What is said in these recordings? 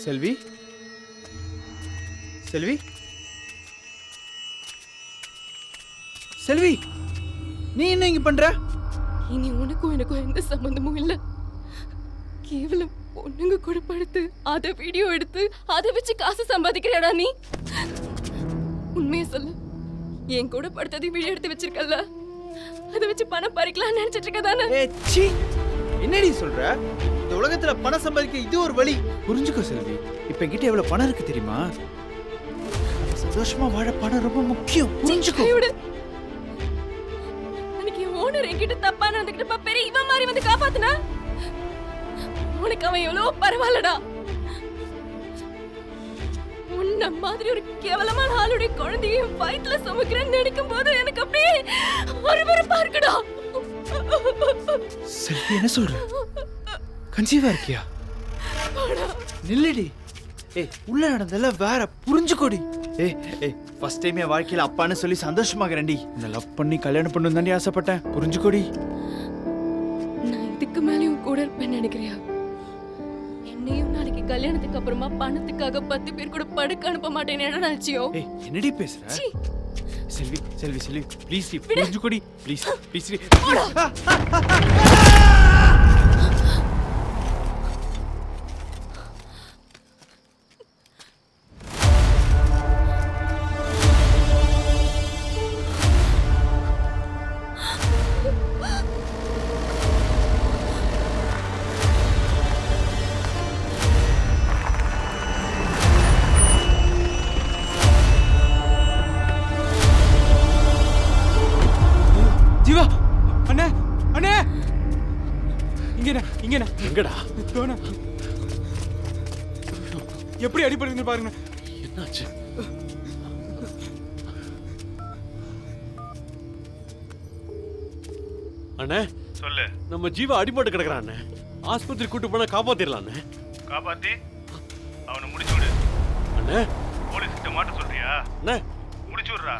செல்வி செல்வி செல்வி நீ என்ன இங்க பண்ற? இனி உனக்கும் எனக்கும் எந்த சம்பந்தமும் இல்ல. கேவலம் பொண்ணுங்க கூட படுத்து அதை வீடியோ எடுத்து அதை வச்சு காசு சம்பாதிக்கிறடா நீ. உண்மையை சொல்லு, என் கூட படுத்ததை வீடியோ எடுத்து வச்சிருக்கல, அதை வச்சு பணம் பறிக்கலாம்னு நினைச்சிட்டு இருக்கதானே? என்னடி சொல்ற? இந்த உலகத்துல பணம் சம்பாதிக்க இது ஒரு வழி. புரிஞ்சுக்கோ செல்வி, இப்ப என்கிட்ட எவ்வளவு பணம் இருக்கு தெரியுமா? சந்தோஷமா வாழ பணம் ரொம்ப முக்கியம். புரிஞ்சுக்கோ. அன்னைக்கு ஓனர் என்கிட்ட தப்பா நடந்துக்கிட்டு பெரிய இவன் மாதிரி வந்து காப்பாத்துனா உனக்கு அவன் எவ்வளவு பரவாயில்லடா. உன்ன மாதிரி ஒரு கேவலமான ஆளுடைய குழந்தைய வயிற்றுல சுமக்கிறேன்னு நினைக்கும் போது எனக்கு அப்படியே ஒருவரப்பா இருக்குடா. செல்வி என்ன சொல்ற? கன்சீவா இருக்கியா? நில்லடி. உள்ள நடந்தல வேற. புரிஞ்சுக்கோடி. ஃபர்ஸ்ட் டைம் என் வாழ்க்கையில அப்பான்னு சொல்லி சந்தோஷமாகறேன்டி. இந்த லவ் பண்ணி கல்யாணம் பண்ணணும் தாண்டி ஆசைப்பட்டேன். புரிஞ்சுக்கோடி. நான் இதுக்கு மேலேயும் கூட இருப்பேன்னு நினைக்கிறியா? என்னையும் நாளைக்கு கல்யாணத்துக்கு அப்புறமா பணத்துக்காக 10 பேர் கூட படுக்க அனுப்ப மாட்டேன்னு என்ன நினைச்சியோ? என்னடி பேசுற? செல்வி செல்வி செல்வி ப்ளீஸ் புரிஞ்சுக்கோடி. Please please. ஜீவா அண்ணே அண்ணே இங்கண்ணே எங்கடா? எப்படி அடிபடுதுன்னு பாருங்க. என்னாச்சு? அண்ணே சொல்லு. நம்ம ஜீவா அடிபட்டு கிடக்குறான் அண்ணே. ஆஸ்பத்திரி கூட்டு போனா காப்பாத்திரலாம் அண்ணே. காப்பாத்தி அவனை முடிச்சு விடு. அண்ணே போலீஸ் கிட்ட மாட்ட சொல்றியா? அண்ணே முடிச்சு விடுறா.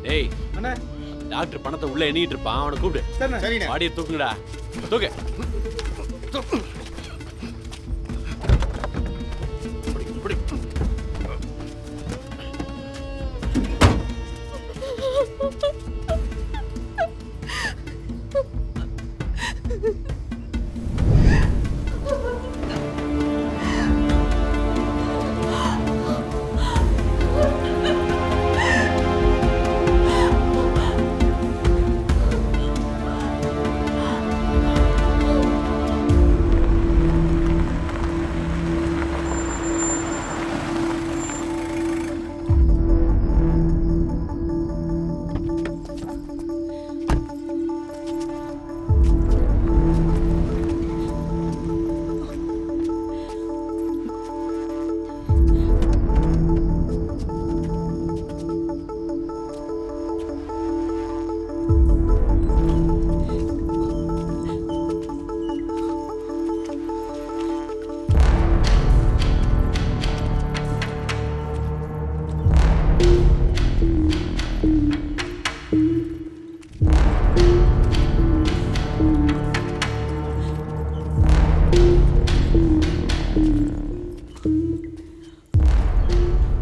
டேய் அண்ணே டாக்டர் பணத்தை உள்ள எண்ணிட்டு இருப்பான். அவனை கூப்பிடு. சரிண்ணே. பாடியை தூக்குங்கடா. தூக்கு. இப்படி, இப்படி.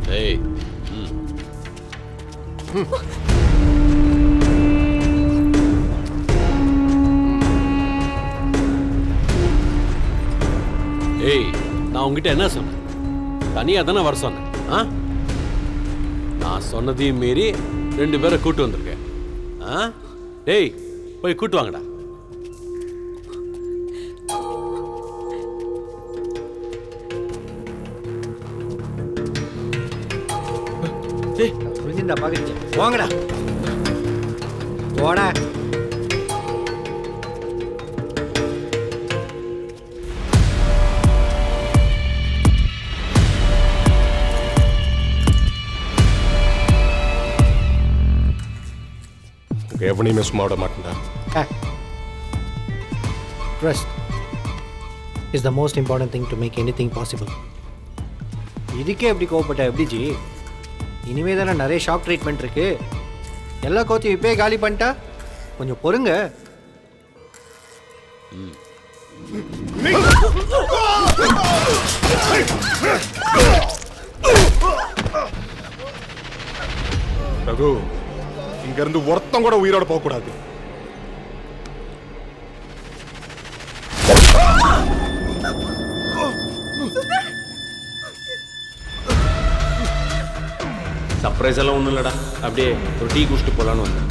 டேய் ஏய், நான் உங்ககிட்ட என்ன சொன்னேன்? தனியா தானே வர சொன்னேன். நான் சொன்னதையும் மீறி 2 பேரை கூட்டு வந்திருக்கேன். டேய் போய் கூட்டு வாங்கடா. புரிஞ்சுடா பாக்குறீங்க. வாங்கடா போடா. எவனையுமே சும்மா விட மாட்டேன்டா. Trust is the most important thing to make anything possible. இதுக்கே எப்படி கோவப்பட்ட எப்படி ஜி? இனிமே தானே நிறைய ஷாக் ட்ரீட்மெண்ட் இருக்கு. எல்லா கோத்தையும் இப்பே காலி பண்ணிட்டா கொஞ்சம் பொறுங்க. ரகு, இங்க இருந்து ஒருத்தம் கூட உயிரோட போக கூடாது. சர்ப்ரைஸ் எல்லாம் ஒன்றும் இல்லைடா, அப்படியே ஒரு டீ குடிச்சிட்டு போகலான்னு வந்தேன்.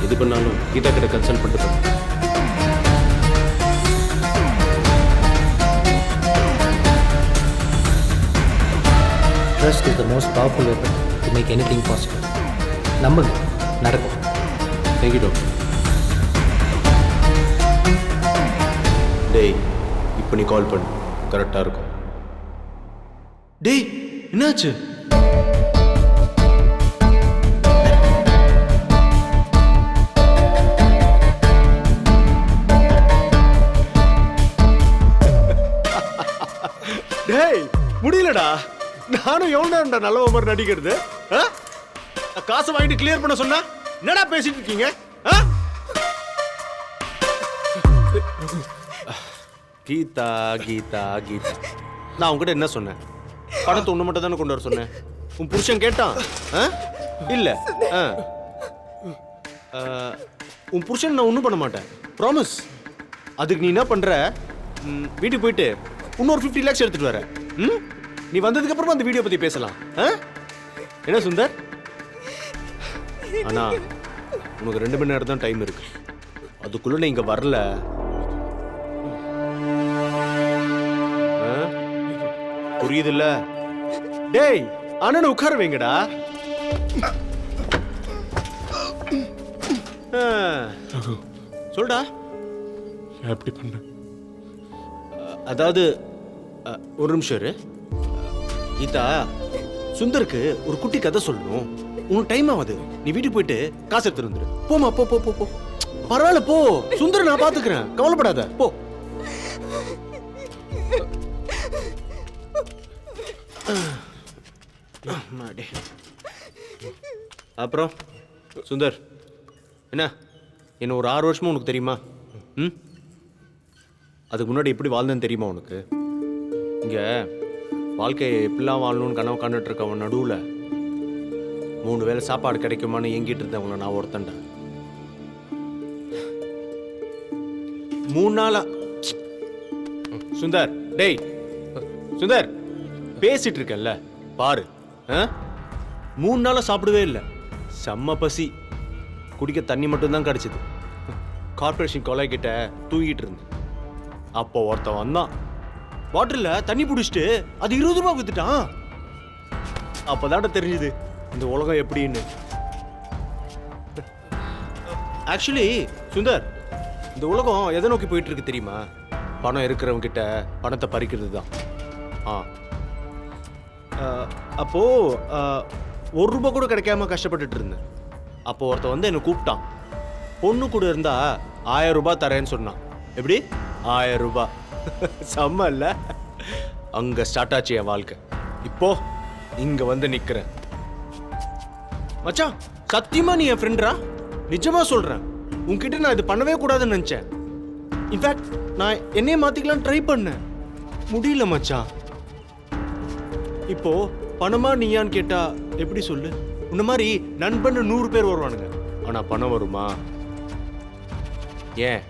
எது பண்ணாலும் கீதா கிட்ட கன்சல்ட் பண்ணிட்டு போறேன். Trust is the most powerful weapon to make anything possible. நம்புங்க, நடக்கும். Thank you doctor. டேய், இப்போ நீ கால் பண்ணு, கரெக்டாக இருக்கும். டேய் என்னாச்சு? டேய் முடியலடா, நானும் எவ்வளோடா நல்ல மாதிரி நடிக்கிறது. காசை வாங்கிட்டு கிளியர் பண்ண சொன்னா என்னடா பேசிட்டு இருக்கீங்க? கீதா கீதா கீதா, நான் உங்ககிட்ட என்ன சொன்னேன்? பணத்தை ஒன்று மட்டும் தானே கொண்டு வர சொன்னேன். உன் புருஷன் கேட்டான் இல்லை? உன் புருஷன் நான் ஒன்றும் பண்ண மாட்டேன், ப்ராமிஸ். அதுக்கு நீ என்ன பண்ற? வீட்டுக்கு போயிட்டு இன்னொரு 50 lakhs எடுத்துட்டு வர. நீ வந்ததுக்கு அப்புறமா அந்த வீடியோ பத்தி பேசலாம். என்ன சுந்தர்? ஆனா உனக்கு 2 மணி நேரம் தான் டைம் இருக்கு. அதுக்குள்ள நீ இங்க வரல, புரியுதுல்ல? டேய் அண்ணனை உட்கார வைங்கடா. சொல்டா. எப்படி பண்ண? அதாவது ஒரு நிமிஷம் இரு. கீதா, சுந்தருக்கு ஒரு குட்டி கதை சொல்லணும். உனக்கு டைம் ஆகுது, நீ வீட்டுக்கு போயிட்டு காசு எடுத்துட்டு வந்துரு. போமா, போ போ போ. பரவாயில்ல போ, சுந்தர நான் பாத்துக்கிறேன், கவலைப்படாத, போ. அப்புறம் சுந்தர், என்ன ஒரு 6 வருஷமா உனக்கு தெரியுமா? அதுக்கு முன்னாடி எப்படி வாழ்ந்தேன்னு தெரியுமா உனக்கு? இங்க வாழ்க்கையை எப்படிலாம் வாழணும்னு கனவு காண்டுட்டு இருக்கவன் நடுவில் 3 வேளை சாப்பாடு கிடைக்குமான்னு ஏங்கிட்டு இருந்தவங்கள நான் ஒருத்தன்டா. 3 நாளா சுந்தர், டேய் சுந்தர், பேசிட்டு இருக்கேன்ல பாரு. 3 நாளா சாப்பிடவே இல்லை, செம்ம பசி. குடிக்க தண்ணி மட்டும்தான் கிடைச்சது. கார்பரேஷன் கொலை கிட்ட தூங்கிட்டு இருந்தேன். அப்போ ஒருத்தன் வந்தான், பாட்டில்ல தண்ணி பிடிச்சிட்டு அது 20 ரூபாய் வித்துட்டான். அப்பதாட்ட தெரிஞ்சுது இந்த உலகம் எப்படின்னு. ஆக்சுவலி சுந்தர், இந்த உலகம் எதை நோக்கி போயிட்டு இருக்கு தெரியுமா? பணம் இருக்கிறவங்க கிட்ட பணத்தை பறிக்கிறது தான். அப்போ 1 ரூபாய் கூட கிடைக்காம கஷ்டப்பட்டுட்டு இருந்தேன். அப்போ ஒருத்தன் வந்து என்னை கூப்பிட்டான். பொண்ணு கூட இருந்தா 1000 ரூபாய் தரேன்னு சொன்னான். எப்படி? 1000 ரூபாய். செம்ம இல்ல? அங்க ஸ்டார்ட் ஆச்சு என் வாழ்க்கை. இப்போ இங்க வந்து நிக்கிறேன். மச்சான், சத்தியமா நீ என் ஃப்ரெண்டா? நிஜமா சொல்றேன். உன்கிட்ட நான் இது பண்ணவே கூடாதுன்னு நினைச்சேன். இன்ஃபேக்ட் நான் என்னையே மாத்திக்கலாம் ட்ரை பண்ணேன், முடியல மச்சான். இப்போ பணமா நீயான்னு கேட்டா எப்படி சொல்லு? உன்ன மாதிரி நண்பன் 100 பேர் வருவானுங்க, ஆனா பணம் வருமா? ஏன்?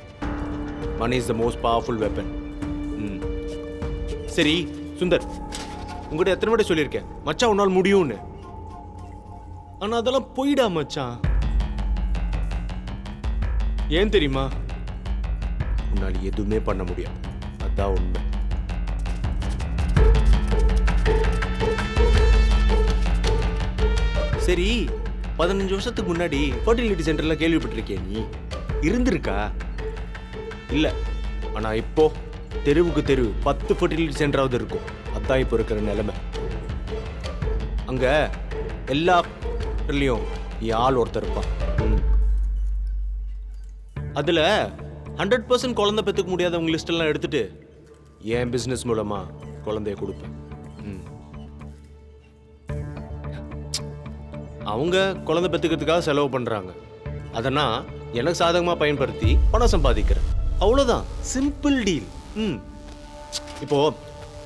Money is the most powerful weapon. சரி சுந்தர், உங்ககிட்ட எத்தனை வாட்டி சொல்லியிருக்கேன் மச்சான் உன்னால் முடியும்னு? ஆனா அதெல்லாம் போயிடா மச்சான். ஏன் தெரியுமா? உன்னால் எதுவுமே பண்ண முடியாது, அதான் உண்மை. சரி, 15 வருஷத்துக்கு முன்னாடி ஃபர்டிலிட்டி சென்டர்ல கேள்விப்பட்டிருக்கேன், நீ இருந்திருக்கா? இல்ல, ஆனா இப்போ தெருவுக்கு தெரு 10 ஃபர்டிலிட்டி சென்டராவது இருக்கும். அதான் இப்போ இருக்கிற நிலைமை. அங்க எல்லாத்துலயும் ஆள் ஒருத்தர் இருப்பான். அதுல 100% குழந்தை பெற்றுக்க முடியாதவங்க லிஸ்ட் எல்லாம் எடுத்துட்டு என் பிஸ்னஸ் மூலமா குழந்தைய கொடுப்பேன். ம். அவங்க குழந்தை பெற்றுக்கிறதுக்காக செலவு பண்ணுறாங்க. அதனால் எனக்கு சாதகமாக பயன்படுத்தி பணம் சம்பாதிக்கிறேன். அவ்வளோதான், சிம்பிள் டீல். ம். இப்போ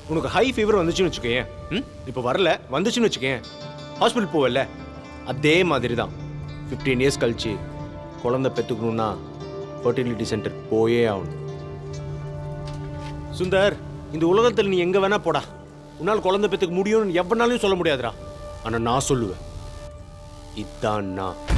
உனக்கு ஹை ஃபீவர் வந்துச்சுன்னு வச்சுக்கேன். ம். இப்போ வரல, வந்துச்சுன்னு வச்சுக்கேன், ஹாஸ்பிட்டல் போவல. அதே மாதிரி தான் 15 இயர்ஸ் கழிச்சு குழந்தை பெற்றுக்கணுன்னா ஃபர்டிலிட்டி சென்டர் போயே ஆகணும். சுந்தர், இந்த உலகத்தில் நீ எங்கே வேணா போடா, உன்னால் குழந்தை பெற்றுக்க முடியும்னு எவனாலையும் சொல்ல முடியாதுடா. ஆனால் நான் சொல்லுவேன், இதான் நான்.